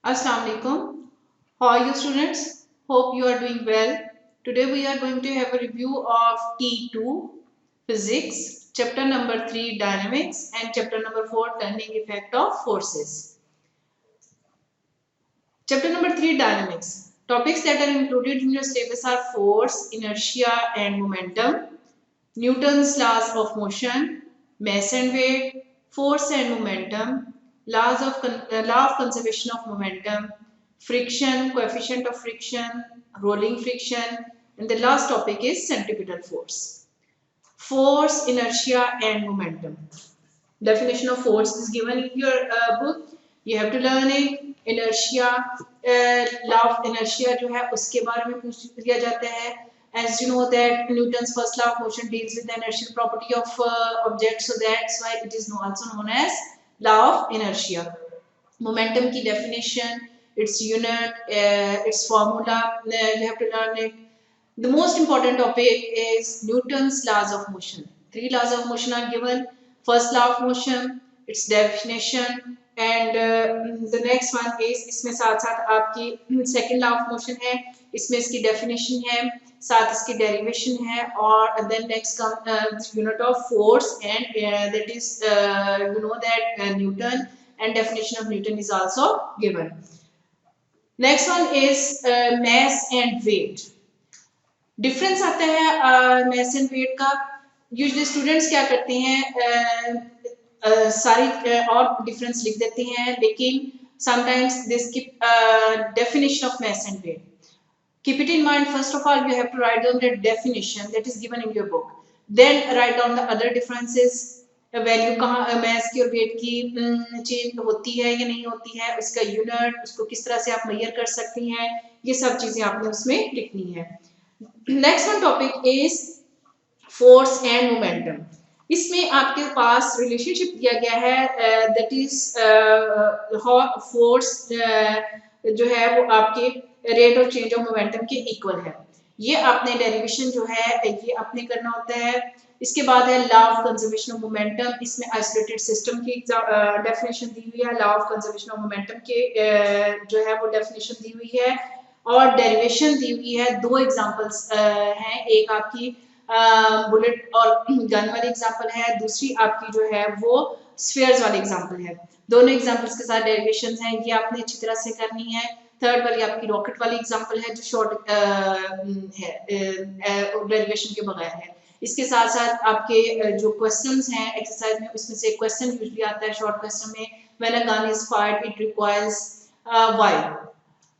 Assalamu alaikum. How are you students? Hope you are doing well. Today we are going to have a review of T2 Physics, chapter number 3 Dynamics and chapter number 4 Turning Effect of Forces. Chapter number 3 Dynamics. Topics that are included in your syllabus are force, inertia and momentum, Newton's laws of motion, mass and weight, force and momentum, law of conservation of momentum, friction, coefficient of friction, rolling friction, and the last topic is centripetal force. Force, inertia and momentum. Definition of force is given in your book. You have to learn it. Inertia, law of inertia जो है उसके बारे में पूछ लिया जाता है. As you know that Newton's first law of motion deals with the inertial property of object, so that's why it is also known as law of inertia. Momentum की definition, its unit, its formula, you have to learn it. The most important topic is Newton's laws of motion. 3 laws of motion are given. First law of motion, its definition, and the next one is इसमें साथ साथ आपकी second law of motion है, इसमें इसकी definition है, साथ इसकी derivation है, और then next comes unit of force, and that is you know that Newton, and definition of Newton is also given. Next one is mass and weight. Difference आता है मैस एंड वेट का. Usually students क्या करते हैं सारी और difference लिख देते हैं, लेकिन sometimes they skip definition of mass and weight. Keep it in mind, first of all you have to write down the definition that is given in your book, then write down the other differences, value कहाँ mess की और wait की change होती है या नहीं होती है, उसका यूनिट, उसको किस तरह से आप मेजर कर सकती हैं, ये सब चीजें आपने उसमें लिखनी है. Next one topic is force and momentum. इसमें आपके पास रिलेशनशिप दिया गया है, दैट इज फोर्स जो है वो आपके rate of change of momentum के इक्वल है. ये आपने डेरिवेशन जो है ये आपने करना होता है. इसके बाद है law of conservation of momentum. इसमें आइसोलेटेड सिस्टम की डेफिनेशन दी हुई है. Law of conservation of momentum के जो है वो डेफिनेशन दी हुई है और डेरिवेशन दी हुई है. 2 एग्जांपल्स हैं, एक आपकी बुलेट और गन वाली एग्जांपल है, दूसरी आपकी जो है वो स्फीयर्स वाली एग्जांपल है. दोनों एग्जांपल्स के साथ डेरिवेशंस हैं, ये आपने अच्छी तरह से करनी है. थर्ड वाली आपकी रॉकेट वाली एग्जांपल है जो शॉर्ट है, डेरिवेशन के बगैर है. इसके साथ साथ आपके जो क्वेश्चंस हैं एक्सरसाइज में, उसमें से एक क्वेश्चन यूजुअली आता है शॉर्ट क्वेश्चन में, when a gun is fired it requires why.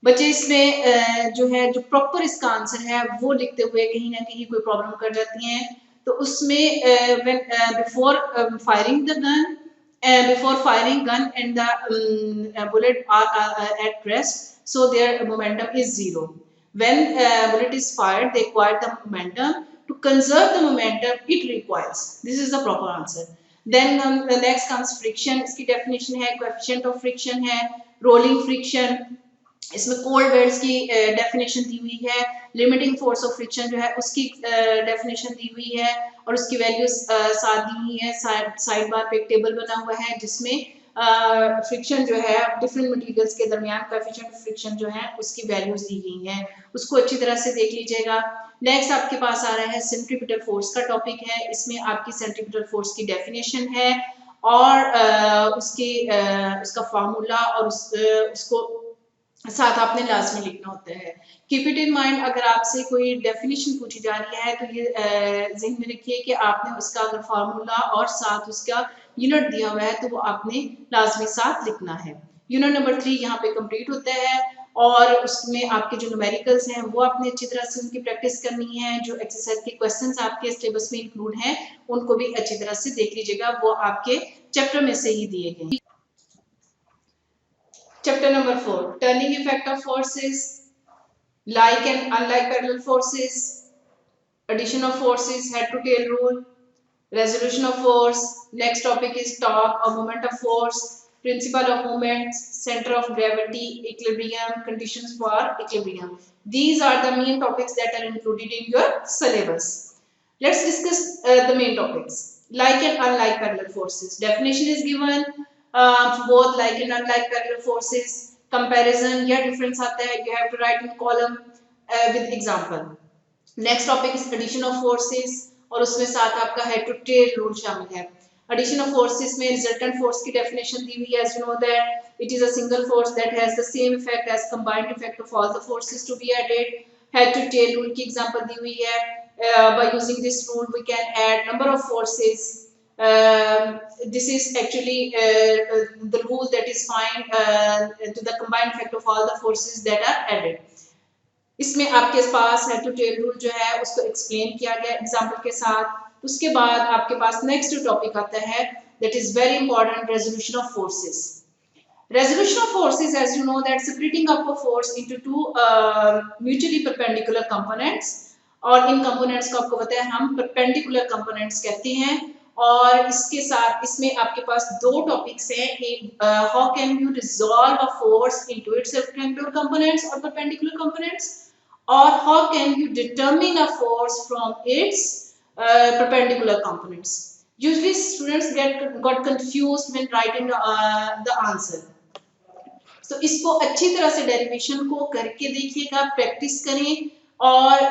बच्चे इसमें जो है जो प्रॉपर इसका आंसर है वो लिखते हुए कहीं ना कहीं कोई प्रॉब्लम कर जाती हैं. तो उसमें before firing the gun, before firing gun and the bullet are at rest, so their momentum is 0. When bullet is fired, they acquire the momentum. To conserve the momentum it requires, this is the proper answer. Then the next comes friction. इसकी definition है, coefficient of friction है, rolling friction. इसमें cold Wales की definition दी हुई है. Limiting force of friction जो है उसकी डेफिनेशन दी हुई है और उसकी वैल्यूज साथ दी हुई है. साइड बार पे एक टेबल बना हुआ है जिसमें फ्रिक्शन जो है डिफरेंट मटेरियल्स के दरमियान कोएफिशिएंट ऑफ फ्रिक्शन जो है उसकी वैल्यूज दी गई हैं, उसको अच्छी तरह से देख लीजिएगा. नेक्स्ट आपके पास आ रहा है सेंट्रीपिटल फोर्स का टॉपिक है. इसमें आपकी सेंट्रीपिटल फोर्स की डेफिनेशन है और उसका फार्मूला और उसको साथ आपने लास्ट में लिखना होता है. कीप इट इन माइंड, अगर आपसे कोई डेफिनेशन पूछी जा रही है तो ये ज़हन में रखिए कि आपने उसका अगर फार्मूला और साथ उसका यूनिट दिया हुआ है तो वो आपने लाजमी साथ लिखना है. यूनिट नंबर 3 यहाँ पे कंप्लीट होता है और उसमें आपके जो न्यूमेरिकल्स हैं वो आपने अच्छी तरह से उनकी प्रैक्टिस करनी है. जो एक्सरसाइज के क्वेश्चंस आपके सिलेबस में इंक्लूड हैं उनको भी अच्छी तरह से देख लीजिएगा, वो आपके चैप्टर में से ही दिए गए. Chapter number 4, turning effect of forces, like and unlike parallel forces, addition of forces, head to tail rule, resolution of force. Next topic is torque or moment of force, principle of movement, center of gravity, equilibrium, conditions for equilibrium. These are the main topics that are included in your syllabus. Let's discuss the main topics. Like and unlike parallel forces. Definition is given. Both like and unlike parallel forces. Comparison या difference आता है, you have to write in column with example. Next topic is addition of forces, और उसमें साथ आपका head to tail rule शामिल है। Addition of forces में रिजल्टेंट फोर्स की डेफिनेशन दी हुई है, as you know that it is a single force that has the same effect as combined effect of all the forces to be added. Head to tail rule की example दी हुई है, by using this rule we can add number of forces. This is actually the rule that is find to the combined effect of all the forces that are added. इसमें आपके पास head to tail rule जो है उसको explain किया गया example के साथ। उसके बाद आपके पास नेक्स्ट टॉपिक आता है that is very important, resolution of forces. Resolution of forces, as you know, that splitting up of force into two mutually perpendicular components, और इन components को आपको पता है हम perpendicular components कहते हैं। और इसके साथ इसमें आपके पास दो टॉपिक्स हैं, how can you resolve a force into its rectangular components or perpendicular components, or how can you determine a force from its perpendicular components. Usually students got confused when writing the answer. तो इसको अच्छी तरह से derivation को करके देखिएगा, practice करें, और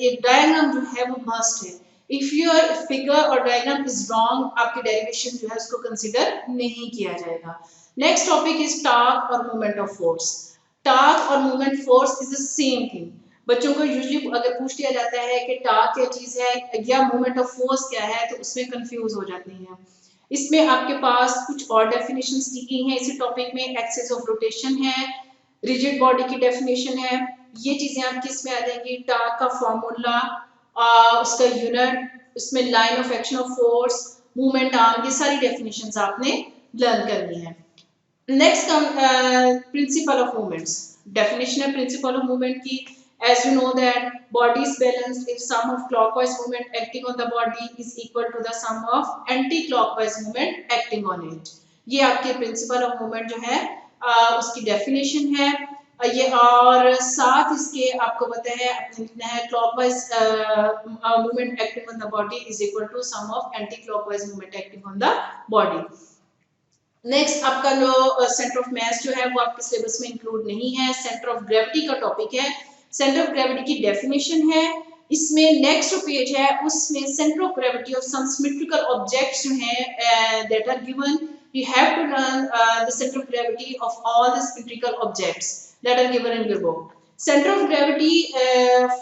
ये डायग्राम जो है वो मस्ट है। इफ योर फिगर और डायग्राम इज रॉन्ग, आपकी डेरिवेशन जो है उसको कंसीडर नहीं किया जाएगा। नेक्स्ट टॉपिक इज टार्क और मूवमेंट ऑफ फोर्स। टार्क और movement force is the same thing. बच्चों को यूजुअली अगर पूछ लिया जाता है कि टार्क क्या चीज है या मूवमेंट ऑफ फोर्स क्या है, तो उसमें कंफ्यूज हो जाती हैं। इसमें आपके पास कुछ और डेफिनेशंस दी गई हैं इसी टॉपिक में। एक्सिस ऑफ रोटेशन है, रिजिड बॉडी की डेफिनेशन है, ये चीजें आपकी इसमें आ जाएंगी। टार्क का फॉर्मूला, उसका यूनिट, उसमें line of action of force, movement arm, ये सारी डेफिनेशंस आपने लर्न करनी है। Next principle of movements, definition है प्रिंसिपल ऑफ मूवमेंट की। As you know that body is balanced if sum of clockwise movement acting on the body is equal to the sum of anti-clockwise movement acting on it. ये आपके principle of movement जो है उसकी definition है। ये और साथ इसके आपको पता है अपने लिखना है clockwise movement acting on the body is equal to sum of anti-clockwise movement acting on the body. Next आपका जो सेंटर ऑफ मास जो है वो आपके सिलेबस में इंक्लूड नहीं है, सेंटर ऑफ ग्रेविटी का टॉपिक है। सेंटर ऑफ ग्रेविटी की डेफिनेशन है, इसमें नेक्स्ट पेज है, उसमें centre of gravity of some symmetrical objects जो हैं that are given, you have to learn the centre of gravity of all the symmetrical objects that are given in your book. Centre of gravity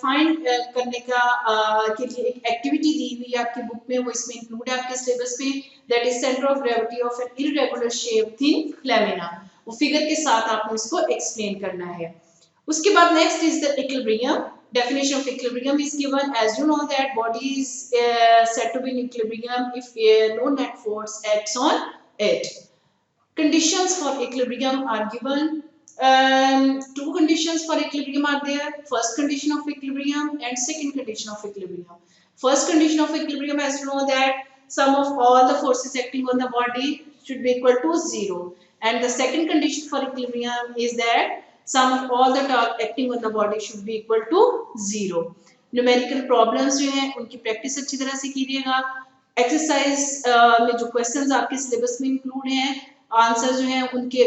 find करने का के लिए एक activity दी हुई है आपकी बुक में, वो इसमें इंक्लूड है आपके सिलेबस में, that is centre of gravity of an irregular shape thin lamina. वो फिगर के साथ आपको इसको एक्सप्लेन करना है। उसके बाद next is the equilibrium. Definition of equilibrium is given, as you know that body is said to be in equilibrium if no net force acts on it. Conditions for equilibrium are given. Two conditions for equilibrium are there. First condition of equilibrium and second condition of equilibrium. First condition of equilibrium, as you know that sum of all the forces acting on the body should be equal to 0. And the second condition for equilibrium is that sum of all the torque acting on the body should be equal to 0. Numerical problems जो हैं उनकी practice अच्छी तरह से कीजिएगा। Exercise में जो questions आपके सिलेबस में इंक्लूड हैं, आंसर जो हैं उनके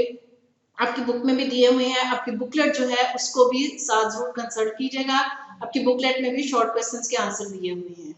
आपकी बुक में भी दिए हुए हैं। आपकी बुकलेट जो है उसको भी साथ जरूर कंसल्ट कीजिएगा, आपकी बुकलेट में भी शॉर्ट क्वेश्चंस के आंसर दिए हुए हैं।